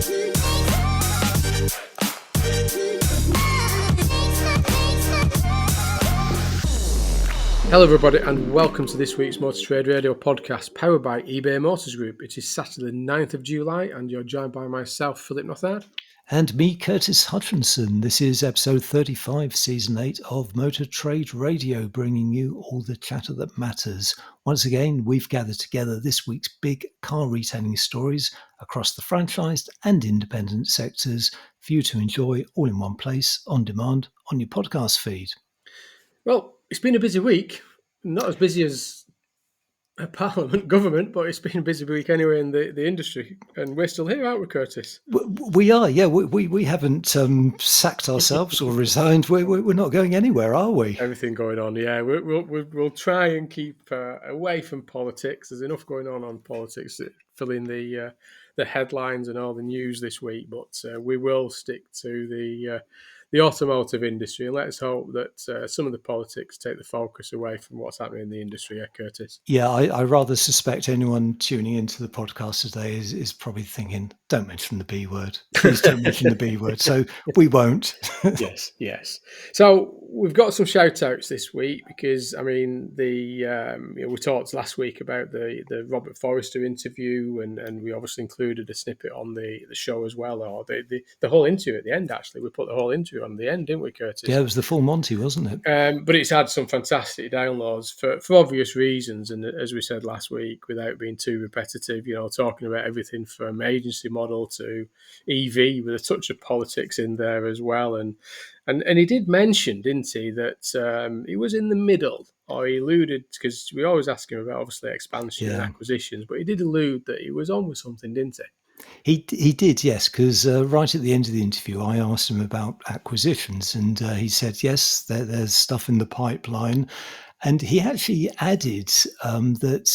Hello everybody and welcome to this week's Motor Trade Radio podcast powered by eBay Motors Group. It is Saturday the 9th of July and you're joined by myself, Philip Nothard. And me, Curtis Hutchinson. This is episode 35, season 8 of Motor Trade Radio, bringing you all the chatter that matters. Once again, we've gathered together this week's big car retailing stories across the franchised and independent sectors for you to enjoy all in one place, on demand, on your podcast feed. Well, it's been a busy week. Not as busy as Parliament, government, but it's been a busy week anyway in the industry. And we're still here, aren't we, Curtis? We are, yeah. We haven't sacked ourselves or resigned. We're not going anywhere, are we? Everything going on, yeah. We'll try and keep away from politics. There's enough going on politics that fill in the headlines and all the news this week. But we will stick to the automotive industry, and let's hope that some of the politics take the focus away from what's happening in the industry, Curtis? Yeah, I rather suspect anyone tuning into the podcast today is probably thinking, don't mention the B word. Please don't mention the B word. So we won't. Yes. So we've got some shout-outs this week because, I mean, we talked last week about the Robert Forrester interview and we obviously included a snippet on the show as well, or the whole interview at the end, actually. We put the whole interview on the end, didn't we, Curtis? Yeah, it was the full Monty, wasn't it? But it's had some fantastic downloads for obvious reasons. And as we said last week, without being too repetitive, talking about everything from agency model to EV with a touch of politics in there as well. And he did mention, didn't he, that he was in the middle, or he alluded, because we always ask him about obviously expansion and acquisitions, but he did allude that he was on with something, didn't he? He did, yes, because right at the end of the interview, I asked him about acquisitions, and he said, yes, there's stuff in the pipeline. And he actually added that,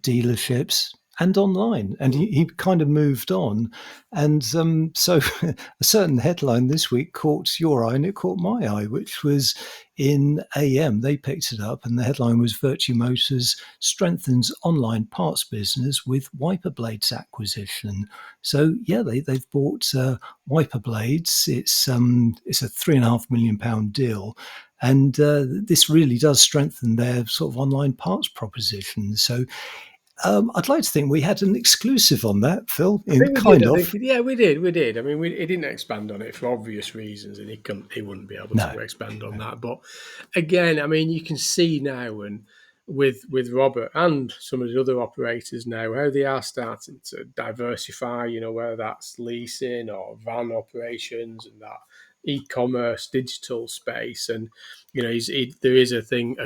dealerships and online, and he kind of moved on. And so a certain headline this week caught your eye and it caught my eye, which was in AM. They picked it up and the headline was Virtue Motors strengthens online parts business with wiper blades acquisition. So yeah, they've bought wiper blades. It's a £3.5 million deal. And this really does strengthen their sort of online parts proposition. So I'd like to think we had an exclusive on that, Phil. We did. I mean, he didn't expand on it for obvious reasons, and he wouldn't be able to expand on that. But again, I mean, you can see now, and with Robert and some of the other operators now, how they are starting to diversify. Whether that's leasing or van operations and that e-commerce digital space. And there is a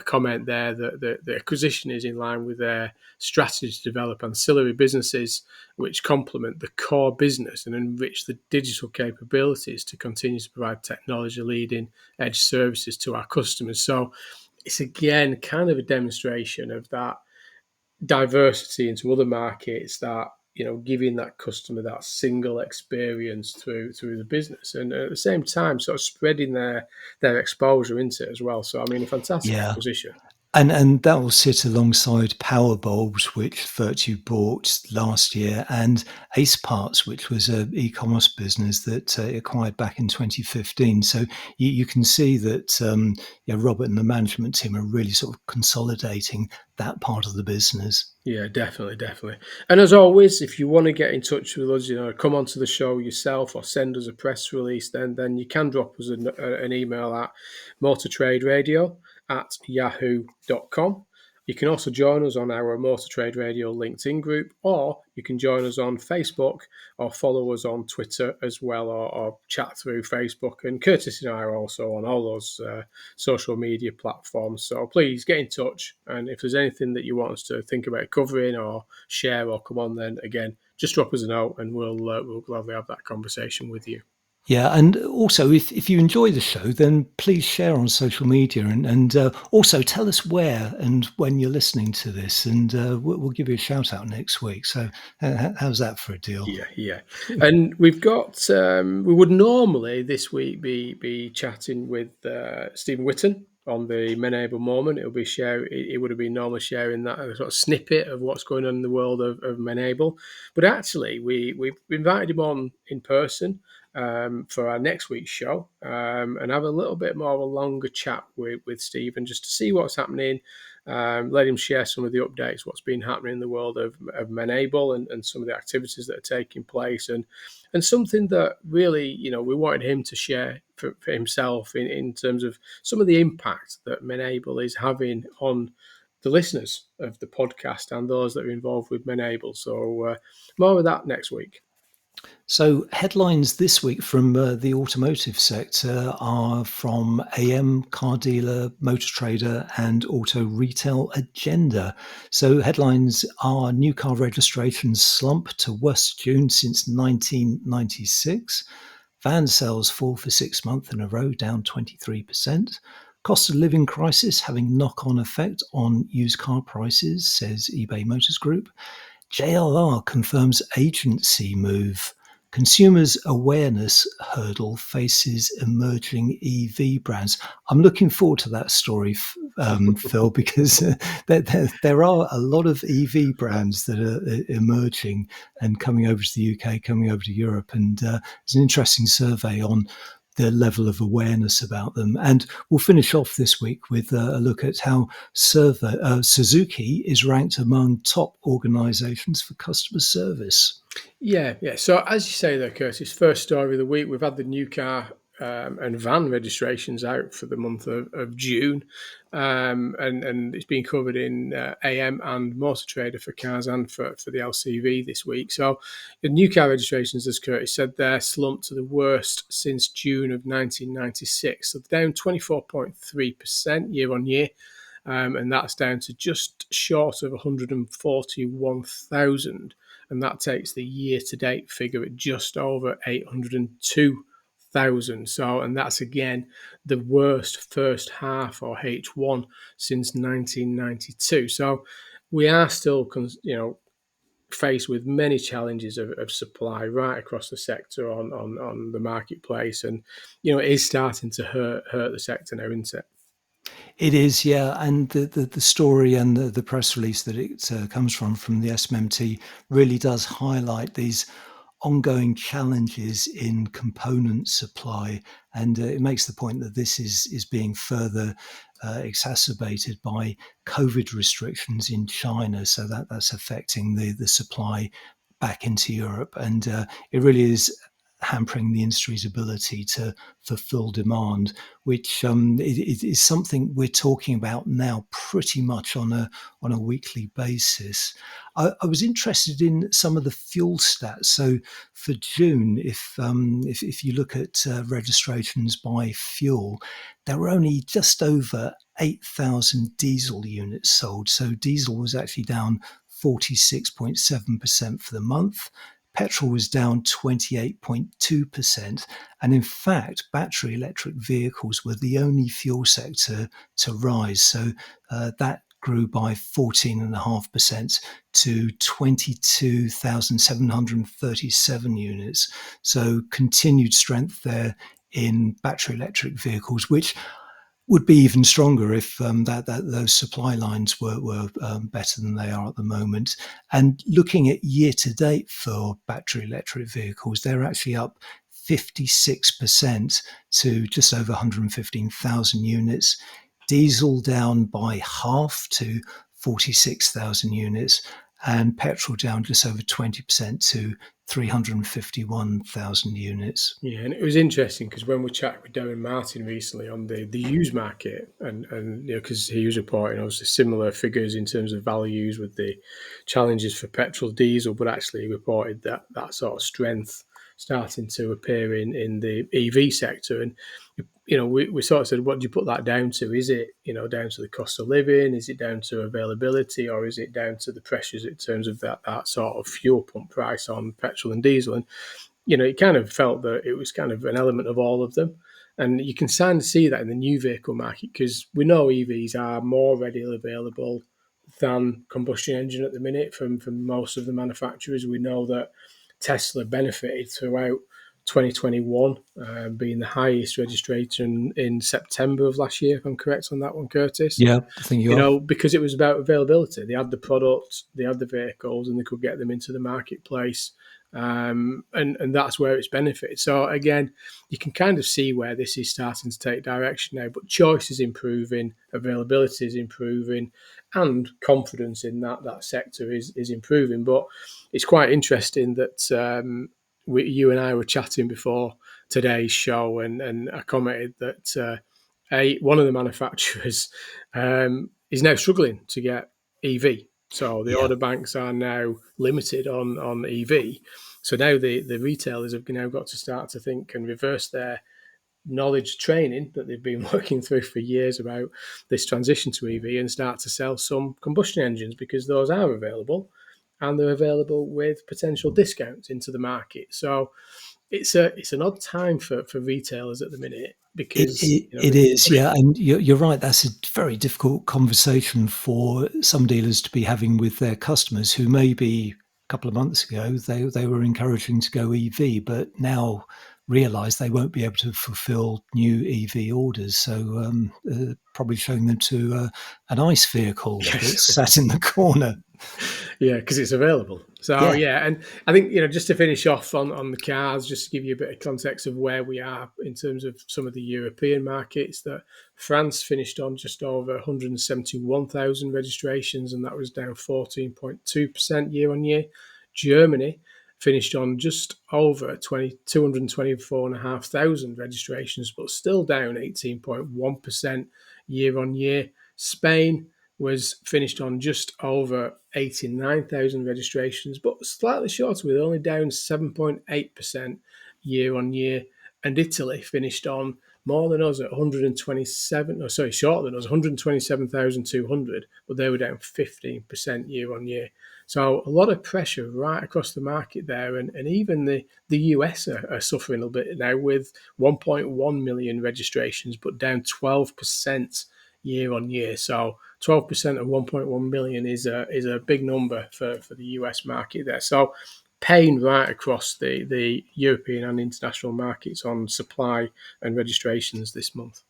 comment there that the acquisition is in line with their strategy to develop ancillary businesses which complement the core business and enrich the digital capabilities to continue to provide technology leading edge services to our customers. So it's again kind of a demonstration of that diversity into other markets, that giving that customer that single experience through the business, and at the same time sort of spreading their exposure into it as well. So I mean, a fantastic acquisition. And that will sit alongside Power Bulbs, which Virtue bought last year, and Ace Parts, which was an e-commerce business that it acquired back in 2015. So you can see that Robert and the management team are really sort of consolidating that part of the business. Yeah, definitely. And as always, if you want to get in touch with us, come onto the show yourself or send us a press release, then you can drop us an email at motortraderadio@yahoo.com. You can also join us on our Motor Trade Radio LinkedIn group, or you can join us on Facebook or follow us on Twitter as well, or chat through Facebook. And Curtis and I are also on all those social media platforms. So please get in touch. And if there's anything that you want us to think about covering or share or come on, then again, just drop us a note and we'll gladly have that conversation with you. Yeah, and also if you enjoy the show, then please share on social media and also tell us where and when you're listening to this, and we'll give you a shout out next week. So how's that for a deal? Yeah. And we've got, we would normally this week be chatting with Stephen Whitten on the Menable moment. It'll be it would have been normally sharing that sort of snippet of what's going on in the world of Menable. But actually, we've invited him on in person for our next week's show and have a little bit more of a longer chat with Stephen just to see what's happening. Let him share some of the updates, what's been happening in the world of Menable and some of the activities that are taking place, and something that really, we wanted him to share for himself in terms of some of the impact that Menable is having on the listeners of the podcast and those that are involved with Menable. So more of that next week. So headlines this week from the automotive sector are from AM, Car Dealer, Motor Trader and Auto Retail Agenda. So headlines are new car registrations slump to worst June since 1996. Van sales fall for 6 months in a row, down 23%. Cost of living crisis having knock-on effect on used car prices, says eBay Motors Group. JLR confirms agency move. Consumers' awareness hurdle faces emerging EV brands. I'm looking forward to that story, Phil, because there are a lot of EV brands that are emerging and coming over to the UK, coming over to Europe. And there's an interesting survey on the level of awareness about them. And we'll finish off this week with a look at how Suzuki is ranked among top organizations for customer service. Yeah. So as you say there, Curtis, first story of the week, we've had the new car and van registrations out for the month of June, and it's been covered in AM and Motor Trader for cars and for the LCV this week. So the new car registrations, as Curtis said, they're slumped to the worst since June of 1996, so down 24.3% year on year. And that's down to just short of 141,000. And that takes the year-to-date figure at just over 802,000. So, and that's again the worst first half or H1 since 1992. So, we are still, faced with many challenges of supply right across the sector on the marketplace, and it is starting to hurt the sector now, isn't it? It is, yeah, and the story and the press release that it comes from the SMMT really does highlight these ongoing challenges in component supply, and it makes the point that this is being further exacerbated by COVID restrictions in China, so that's affecting the supply back into Europe, and it really is hampering the industry's ability to fulfill demand, which is something we're talking about now pretty much on a weekly basis. I was interested in some of the fuel stats. So for June, if you look at registrations by fuel, there were only just over 8,000 diesel units sold. So diesel was actually down 46.7% for the month. Petrol was down 28.2%. And in fact, battery electric vehicles were the only fuel sector to rise. So that grew by 14.5% to 22,737 units. So continued strength there in battery electric vehicles, which would be even stronger if those supply lines were better than they are at the moment. And looking at year to date for battery electric vehicles, they're actually up 56% to just over 115,000 units. Diesel down by half to 46,000 units, and petrol down just over 20% to 351,000 units. Yeah, and it was interesting because when we chatted with Darren Martin recently on the used market, and because he was reporting obviously similar figures in terms of values with the challenges for petrol, diesel, but actually he reported that sort of strength starting to appear in the EV sector. And we sort of said, what do you put that down to? Is it down to the cost of living? Is it down to availability, or is it down to the pressures in terms of that sort of fuel pump price on petrol and diesel? And it kind of felt that it was kind of an element of all of them. And you can kind of see that in the new vehicle market, because we know EVs are more readily available than combustion engine at the minute from most of the manufacturers. We know that Tesla benefited throughout 2021 being the highest registration in September of last year, if I'm correct on that one, Curtis. Yeah, I think you are. Because it was about availability. They had the product, they had the vehicles, and they could get them into the marketplace. And that's where it's benefited. So again, you can kind of see where this is starting to take direction now. But choice is improving, availability is improving, and confidence in that sector is improving. But it's quite interesting that you and I were chatting before today's show, and I commented that one of the manufacturers is now struggling to get EV. So the Yeah. order banks are now limited on EV. So now the retailers have now got to start to think and reverse their knowledge training that they've been working through for years about this transition to EV and start to sell some combustion engines, because those are available and they're available with potential discounts into the market. So it's an odd time for retailers at the minute, It because it it is, yeah, and you're right, that's a very difficult conversation for some dealers to be having with their customers who maybe a couple of months ago, they were encouraging to go EV, but now realize they won't be able to fulfill new EV orders. So, probably showing them to, an ICE vehicle yes. that's sat in the corner. Yeah, because it's available. So Yeah. yeah, and I think just to finish off on the cars, just to give you a bit of context of where we are in terms of some of the European markets, that France finished on just over 171,000 registrations, and that was down 14.2% year on year. Germany finished on just over 224,500 registrations, but still down 18.1% year on year. Spain was finished on just over 89,000 registrations, but slightly shorter, with only down 7.8% year on year. And Italy finished on more than us at 127, shorter than us, 127,200, but they were down 15% year on year. So a lot of pressure right across the market there. And even the US are suffering a little bit now, with 1.1 million registrations, but down 12% year on year. So 12% of 1.1 million is a big number for the US market there. So pain right across the European and international markets on supply and registrations this month.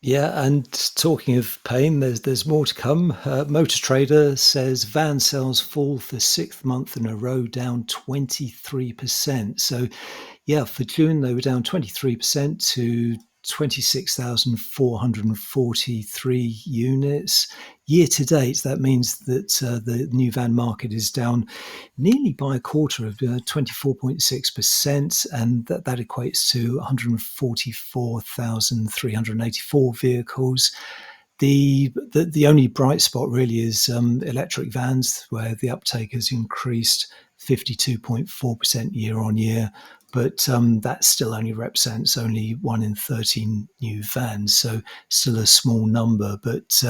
Yeah, and talking of pain, there's more to come. Motor Trader says van sales fall for sixth month in a row, down 23%. So, yeah, for June they were down 23% to 26,443 units. Year to date, that means that the new van market is down nearly by a quarter of 24.6%, and that equates to 144,384 vehicles. The only bright spot really is electric vans, where the uptake has increased 52.4% year on year, but that still only represents only 1 in 13 new vans, so still a small number. But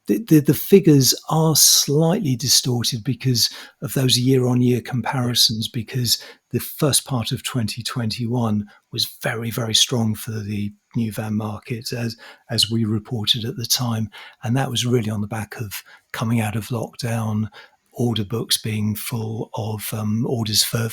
the figures are slightly distorted because of those year-on-year comparisons, because the first part of 2021 was very, very strong for the new van market, as we reported at the time, and that was really on the back of coming out of lockdown, order books being full of orders for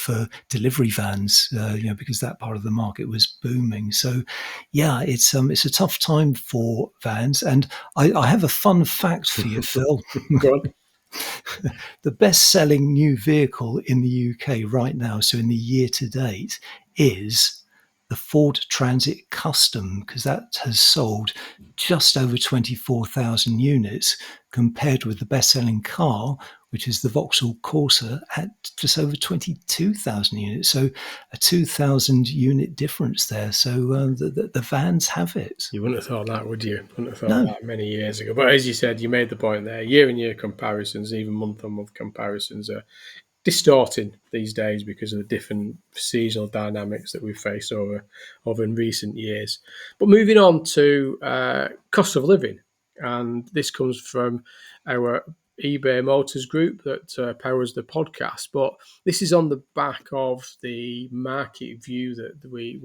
delivery vans, because that part of the market was booming. So, yeah, it's a tough time for vans. And I have a fun fact for you, Phil. Go on. The best-selling new vehicle in the UK right now, so in the year to date, is the Ford Transit Custom, because that has sold just over 24,000 units, compared with the best-selling car, which is the Vauxhall Corsa, at just over 22,000 units. So a 2,000 unit difference there. So the vans have it. You wouldn't have thought that, would you? Wouldn't have thought No. that many years ago. But as you said, you made the point there. Year-on-year comparisons, even month-on-month comparisons, are distorting these days because of the different seasonal dynamics that we've faced over in recent years. But moving on to cost of living, and this comes from our eBay Motors group that powers the podcast. But this is on the back of the market view that we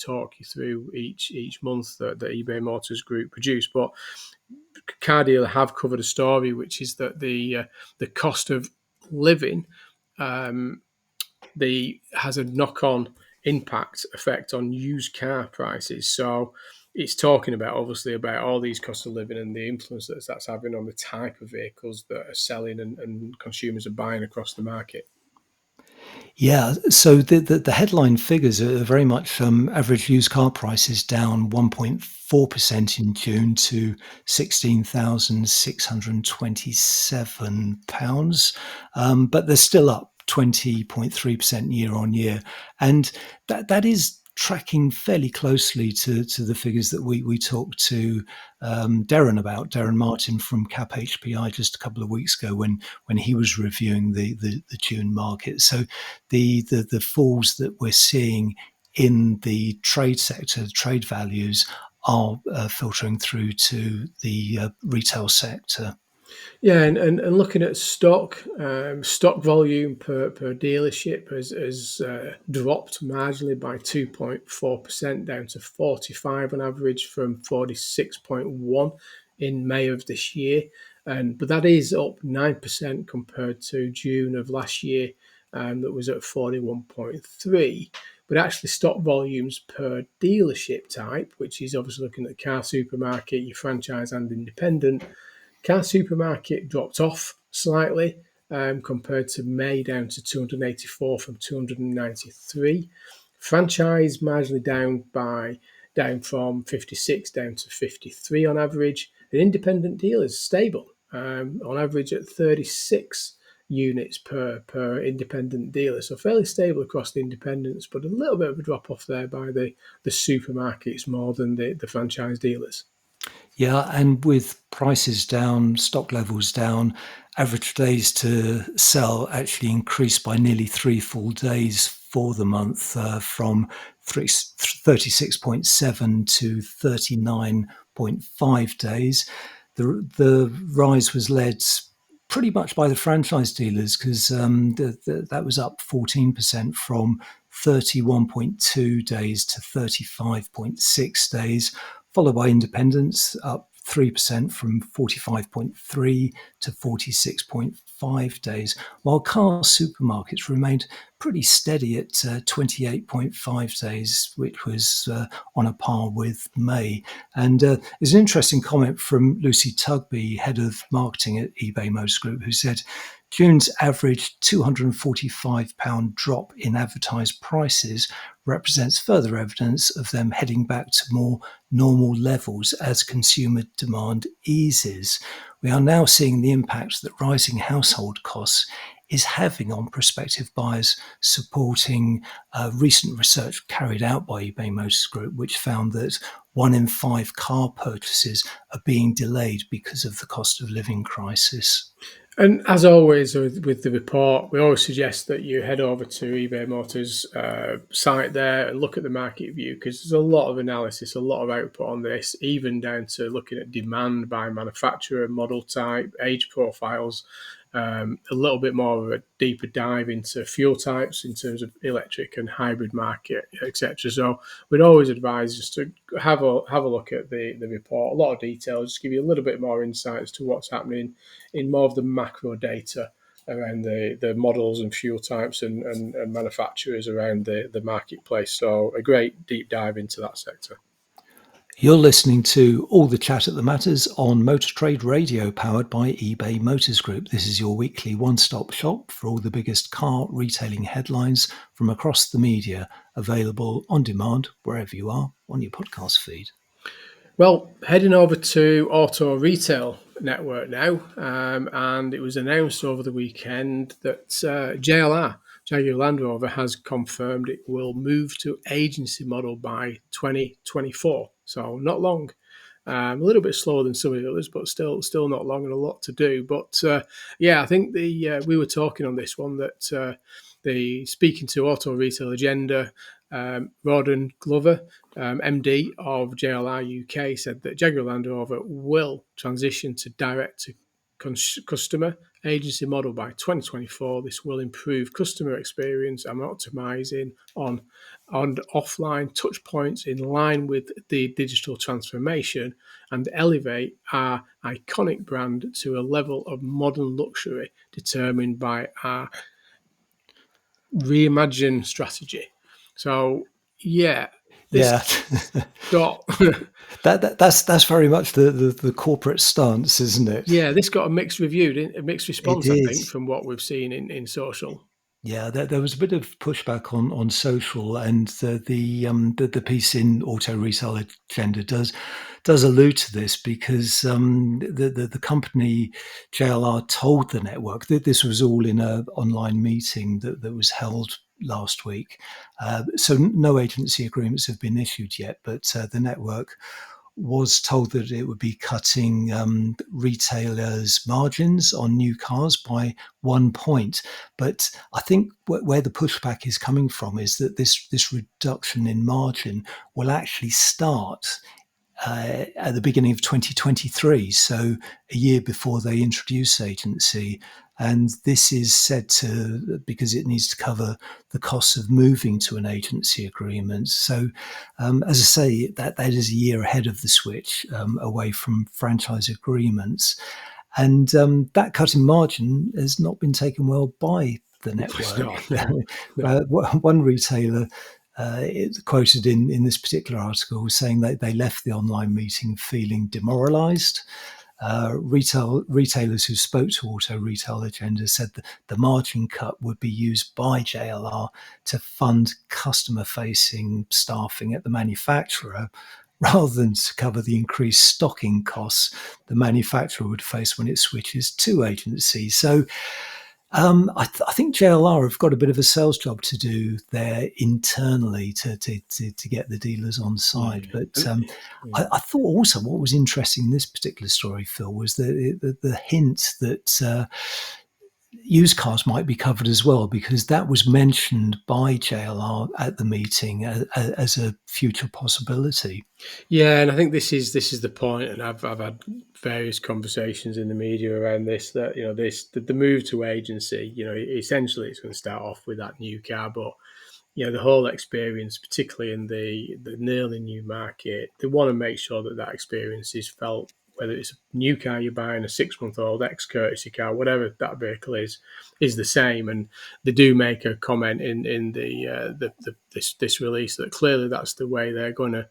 talk you through each month that the eBay Motors group produce. But Car Dealer have covered a story, which is that the cost of living has a knock-on effect on used car prices. So it's talking about, obviously, about all these costs of living and the influence that that's having on the type of vehicles that are selling and consumers are buying across the market. Yeah, so the headline figures are very much average used car prices down 1.4% in June to £16,627, but they're still up 20.3% year on year, and that is tracking fairly closely to the figures that we talked to Darren Martin from Cap HPI just a couple of weeks ago when he was reviewing the June market. So the falls that we're seeing in the trade sector, the trade values, are filtering through to the retail sector. Yeah, and looking at stock, stock volume per dealership has dropped marginally by 2.4%, down to 45 on average from 46.1 in May of this year. But that is up 9% compared to June of last year, that was at 41.3. But actually, stock volumes per dealership type, which is obviously looking at car supermarket, your franchise and independent, car supermarket dropped off slightly, compared to May, down to 284 from 293. Franchise marginally down from 56 down to 53 on average. And independent dealers stable, on average at 36 units per independent dealer. So fairly stable across the independents, but a little bit of a drop off there by the supermarkets more than the franchise dealers. Yeah, and with prices down, stock levels down, average days to sell actually increased by nearly 3 full days for the month, from 36.7 to 39.5 days. The rise was led pretty much by the franchise dealers, because that was up 14% from 31.2 days to 35.6 days, followed by independents up 3% from 45.3 to 46.5 days, while car supermarkets remained pretty steady at 28.5 days, which was on a par with May. And there's an interesting comment from Lucy Tugby, head of marketing at eBay Motors Group, who said June's average £245 drop in advertised prices represents further evidence of them heading back to more normal levels as consumer demand eases. We are now seeing the impact that rising household costs is having on prospective buyers, supporting recent research carried out by eBay Motors Group, which found that 1 in 5 car purchases are being delayed because of the cost of living crisis. And as always with the report, we always suggest that you head over to eBay Motors site there and look at the market view, because there's a lot of analysis, a lot of output on this, even down to looking at demand by manufacturer, model type, age profiles, a little bit more of a deeper dive into fuel types in terms of electric and hybrid market, etc. So we'd always advise just to have a look at the report. A lot of details, just give you a little bit more insight as to what's happening in more of the macro data around the models and fuel types and manufacturers around the marketplace. So a great deep dive into that sector. You're listening to All the Chat at the Matters on Motor Trade Radio, powered by eBay Motors Group. This is your weekly one-stop shop for all the biggest car retailing headlines from across the media, available on demand wherever you are on your podcast feed. Well, heading over to Auto Retail Network now, and it was announced over the weekend that JLR, Jaguar Land Rover, has confirmed it will move to agency model by 2024. So not long. A little bit slower than some of the others, but still not long and a lot to do. But yeah, I think we were talking on this one that the speaking to Auto Retail Agenda, Rawdon Glover, MD of JLR UK, said that Jaguar Land Rover will transition to direct to customer agency model by 2024. This will improve customer experience and optimizing on offline touch points in line with the digital transformation, and elevate our iconic brand to a level of modern luxury determined by our reimagine strategy. So yeah, this Yeah. got That's very much the corporate stance, isn't it? yeah, this got a mixed review, a mixed It response, I think, is. from what we've seen in social. Yeah, there was a bit of pushback on social, and the piece in Auto Retail Agenda does allude to this because the company JLR told the network that this was all in a online meeting that was held last week. So no agency agreements have been issued yet, but the network was told that it would be cutting retailers' margins on new cars by 1 point. But I think where the pushback is coming from is that this reduction in margin will actually start at the beginning of 2023, so a year before they introduce agency. And this is said to, because it needs to cover the costs of moving to an agency agreement. So, as I say, that is a year ahead of the switch away from franchise agreements. And that cut in margin has not been taken well by the It's network. not, no, no. One retailer quoted in this particular article was saying that they left the online meeting feeling demoralised. Retailers who spoke to Auto Retail Agenda said that the margin cut would be used by JLR to fund customer-facing staffing at the manufacturer, rather than to cover the increased stocking costs the manufacturer would face when it switches to agency. So I think JLR have got a bit of a sales job to do there internally to get the dealers on side. Yeah. But Yeah. I thought also what was interesting in this particular story, Phil, was the hint that used cars might be covered as well, because that was mentioned by JLR at the meeting as a future possibility. Yeah, and I think this is the point, and I've had various conversations in the media around this, that the move to agency, essentially it's going to start off with that new car, but the whole experience, particularly in the nearly new market, they want to make sure that that experience is felt, whether it's a new car you're buying, a 6 month old ex courtesy car, whatever that vehicle is the same. And they do make a comment in this release that clearly that's the way they're going to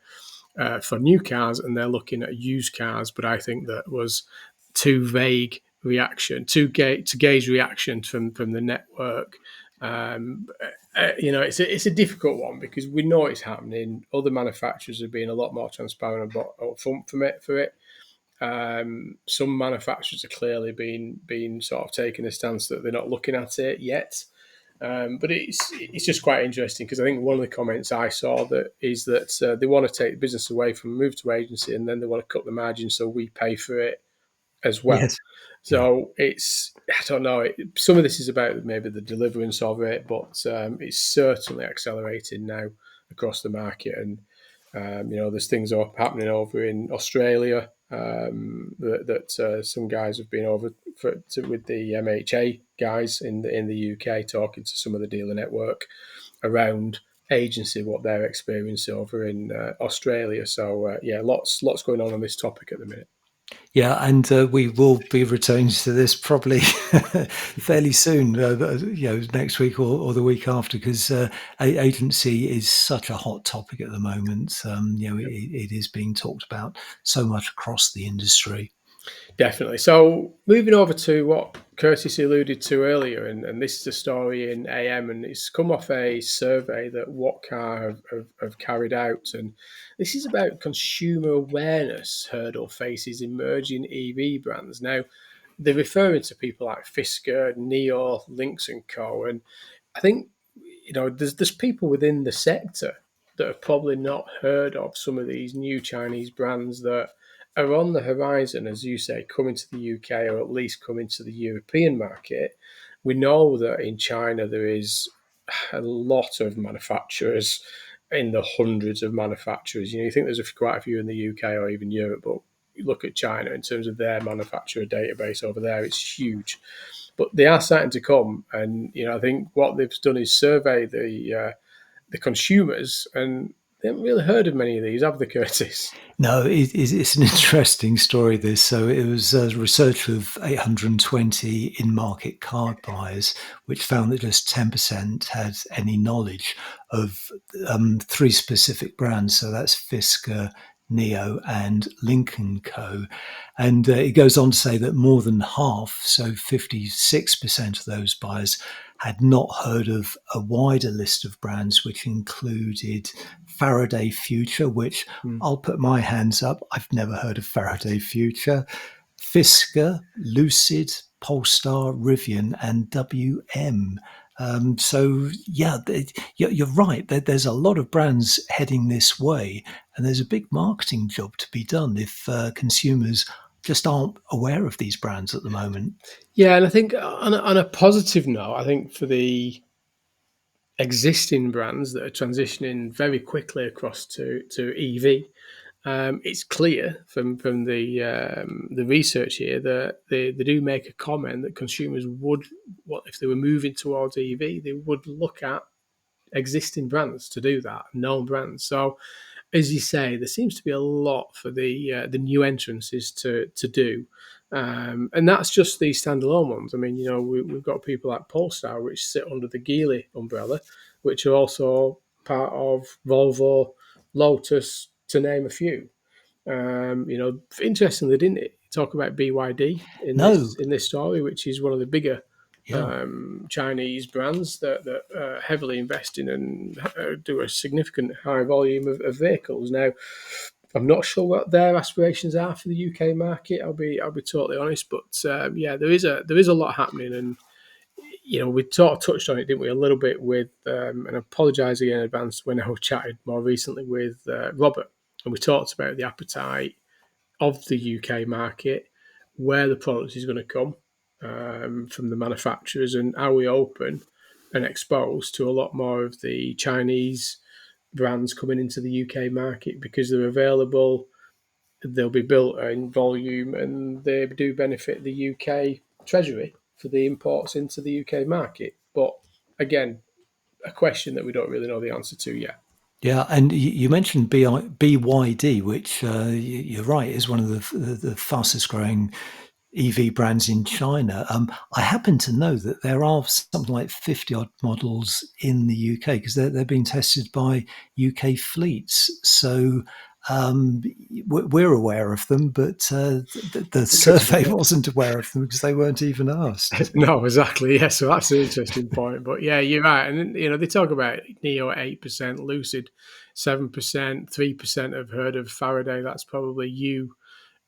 for new cars, and they're looking at used cars. But I think that was too vague reaction, to gauge reaction from the network. It's a difficult one because we know it's happening. Other manufacturers have been a lot more transparent about upfront for it. Some manufacturers are clearly being sort of taking a stance that they're not looking at it yet. But it's just quite interesting because I think one of the comments I saw that is that they want to take the business away from move to agency, and then they want to cut the margin so we pay for it as well. Yes. Yeah. So I don't know. Some of this is about maybe the deliverance of it, but it's certainly accelerating now across the market. And there's things happening over in Australia that some guys have been over with the MHA guys in the UK, talking to some of the dealer network around agency, what they're experiencing over in Australia. So lots going on this topic at the minute. Yeah, and we will be returning to this probably fairly soon, next week or the week after, because agency is such a hot topic at the moment. It is being talked about so much across the industry. Definitely. So moving over to what Curtis alluded to earlier, and this is a story in AM, and it's come off a survey that What Car have carried out, and this is about consumer awareness hurdle faces emerging EV brands. Now, they're referring to people like Fisker, Neo, Lynx and Co. And I think there's people within the sector that have probably not heard of some of these new Chinese brands that are on the horizon, as you say, coming to the UK or at least coming to the European market. We know that in China there is a lot of manufacturers, in the hundreds of manufacturers. You think there's quite a few in the UK or even Europe, but you look at China in terms of their manufacturer database over there, it's huge. But they are starting to come, and I think what they've done is survey the consumers, and They haven't really heard of many of these, have they, Curtis? No, it's an interesting story, this. So it was a research of 820 in-market card buyers, which found that just 10% had any knowledge of three specific brands. So that's Fisker, Neo, and Lincoln Co. And it goes on to say that more than half, so 56% of those buyers, had not heard of a wider list of brands, which included Faraday Future, which I'll put my hands up. I've never heard of Faraday Future. Fisker, Lucid, Polestar, Rivian, and WM. So yeah, you're right. There's a lot of brands heading this way, and there's a big marketing job to be done if consumers just aren't aware of these brands at the moment. Yeah, and I think on a positive note, I think for the existing brands that are transitioning very quickly across to EV, it's clear from the research here that they do make a comment that consumers would, what if they were moving towards EV, they would look at existing brands to do that, known brands. So, as you say, there seems to be a lot for the new entrants to do, and that's just the standalone ones. I mean, we've got people like Polestar, which sit under the Geely umbrella, which are also part of Volvo, Lotus, to name a few. Interestingly, didn't it talk about BYD in No, this story, which is one of the bigger yeah. Chinese brands that heavily invest in and do a significant high volume of vehicles. Now, I'm not sure what their aspirations are for the UK market. I'll be totally honest, but yeah, there is a lot happening, and we sort of touched on it, didn't we, a little bit with, and I apologise again in advance when I chatted more recently with Robert, and we talked about the appetite of the UK market, where the product is going to come from the manufacturers, and are we open and exposed to a lot more of the Chinese brands coming into the UK market because they're available, they'll be built in volume, and they do benefit the UK treasury for the imports into the UK market. But again, a question that we don't really know the answer to yet. Yeah, and you mentioned BYD, which you're right, is one of the fastest growing EV brands in China. I happen to know that there are something like 50 odd models in the UK because they're being tested by UK fleets. So we're aware of them, but the survey wasn't aware of them because they weren't even asked. No, exactly. Yeah, so that's an interesting point. But yeah, you're right. And they talk about Neo at 8%, Lucid 7%, 3% have heard of Faraday. That's probably you.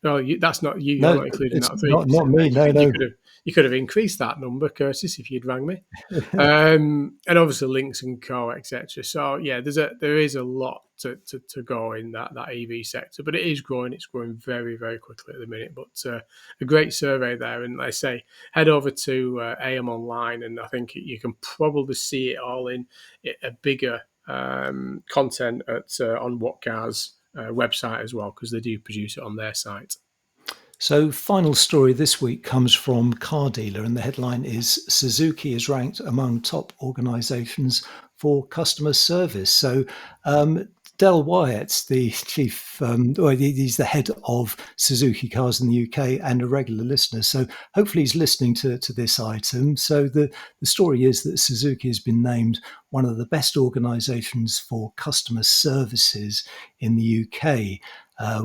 No, that's not you. You're No, not including it's that not 3%. There, me. No, no. you could have increased that number, Curtis, if you'd rang me. And obviously links and co, etc. So yeah, there is a lot to go in that EV sector, but it is growing. It's growing very, very quickly at the minute. But a great survey there, and like I say, head over to AM Online, and I think you can probably see it all in a bigger content on What Cars website as well, because they do produce it on their site. So, final story this week comes from Car Dealer, and the headline is Suzuki is ranked among top organisations for customer service. So, Del Wyatt's the chief, he's the head of Suzuki Cars in the UK and a regular listener. So, hopefully, he's listening to this item. So, the story is that Suzuki has been named one of the best organisations for customer services in the UK.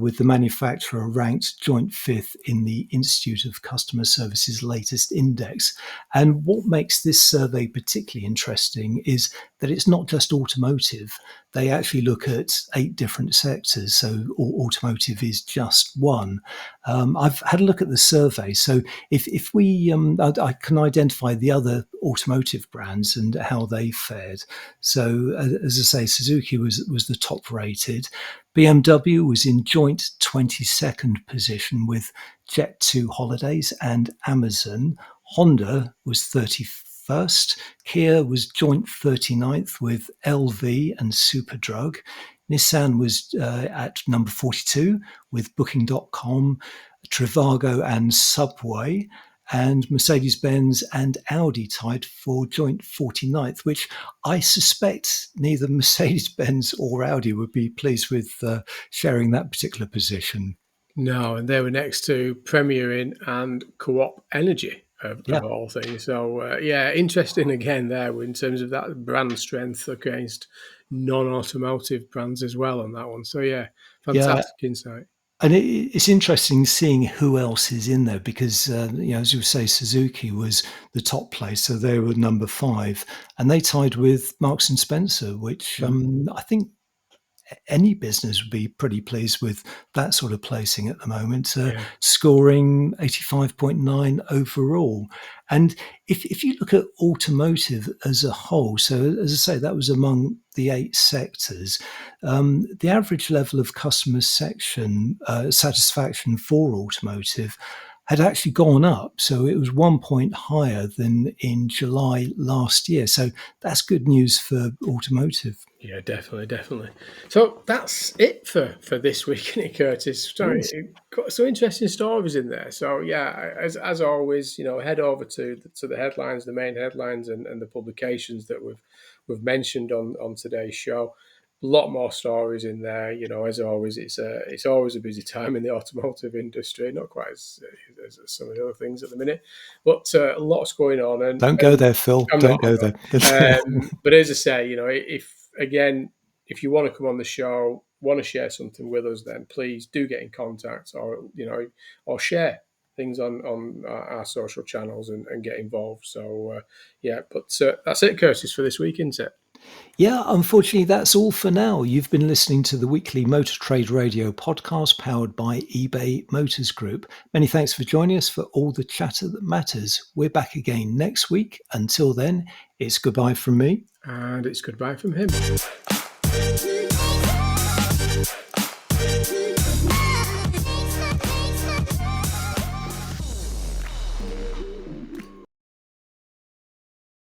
With the manufacturer ranked joint fifth in the Institute of Customer Service's latest index. And what makes this survey particularly interesting is that it's not just automotive. They actually look at 8 different sectors, so automotive is just one. I've had a look at the survey. So if we, I can identify the other automotive brands and how they fared. So as I say, Suzuki was the top rated. BMW was in joint 22nd position with Jet2 Holidays and Amazon. Honda was 31st. Kia was joint 39th with LV and Superdrug. Nissan was at number 42 with Booking.com, Trivago and Subway. and Mercedes-Benz and Audi tied for joint 49th, which I suspect neither Mercedes-Benz or Audi would be pleased with sharing that particular position. No, and they were next to Premier Inn and Co-op Energy Yeah. of all things. So yeah, interesting again there in terms of that brand strength against non-automotive brands as well on that one. So yeah, Yeah. fantastic insight. And it's interesting seeing who else is in there because, as you say, Suzuki was the top place, so they were number 5, and they tied with Marks and Spencer, which Mm, I think any business would be pretty pleased with that sort of placing at the moment, yeah, scoring 85.9 overall. And if you look at automotive as a whole, so as I say, that was among the 8 sectors, the average level of customer satisfaction for automotive had actually gone up. So it was 1 point higher than in July last year. So that's good news for automotive. yeah, definitely, definitely. So that's it for this week, isn't it, Curtis? Sorry, Yes. it got some interesting stories in there. So yeah, as always, head over to the headlines, the main headlines, and the publications that we've mentioned on today's show. A lot more stories in there. As always, it's always a busy time in the automotive industry. Not quite as some of the other things at the minute, but a lot's going on. Don't go And there, Phil. I'm Don't not. go there. But as I say, if you want to come on the show, want to share something with us, then please do get in contact, or share things on our social channels and get involved. So yeah, but that's it, Curtis, for this week, isn't it? Yeah, unfortunately, that's all for now. You've been listening to the weekly Motor Trade Radio podcast powered by eBay Motors Group. Many thanks for joining us for all the chatter that matters. We're back again next week. Until then, it's goodbye from me. And it's goodbye from him.